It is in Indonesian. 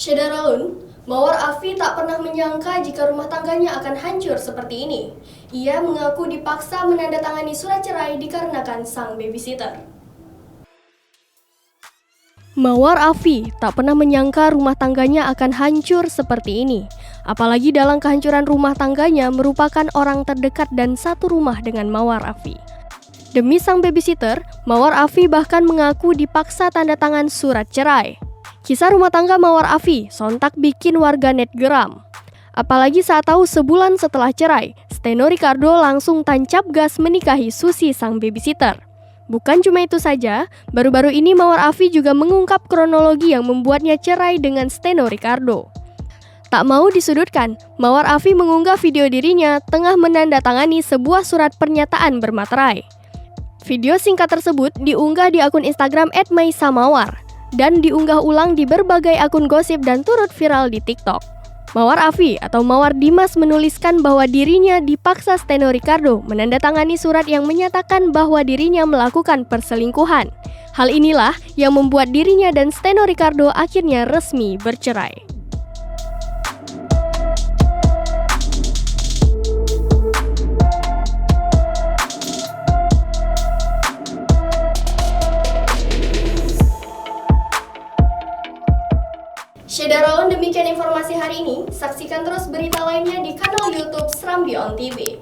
Syederalun, Mawar Afi tak pernah menyangka jika rumah tangganya akan hancur seperti ini. Ia mengaku dipaksa menandatangani surat cerai dikarenakan sang babysitter. Mawar Afi tak pernah menyangka rumah tangganya akan hancur seperti ini. Apalagi dalam kehancuran rumah tangganya merupakan orang terdekat dan satu rumah dengan Mawar Afi. Demi sang babysitter, Mawar Afi bahkan mengaku dipaksa tanda tangan surat cerai. Kisah rumah tangga Mawar Afi sontak bikin warganet geram. Apalagi saat tahu sebulan setelah cerai, Steno Ricardo langsung tancap gas menikahi Susi sang babysitter. Bukan cuma itu saja, baru-baru ini Mawar Afi juga mengungkap kronologi yang membuatnya cerai dengan Steno Ricardo. Tak mau disudutkan, Mawar Afi mengunggah video dirinya tengah menandatangani sebuah surat pernyataan bermaterai. Video singkat tersebut diunggah di akun Instagram @maisamawar dan diunggah ulang di berbagai akun gosip dan turut viral di TikTok. Mawar Afi atau Mawar Dimas menuliskan bahwa dirinya dipaksa Steno Ricardo menandatangani surat yang menyatakan bahwa dirinya melakukan perselingkuhan. Hal inilah yang membuat dirinya dan Steno Ricardo akhirnya resmi bercerai. Syederalun, demikian informasi hari ini. Saksikan terus berita lainnya di kanal YouTube Serambi On TV.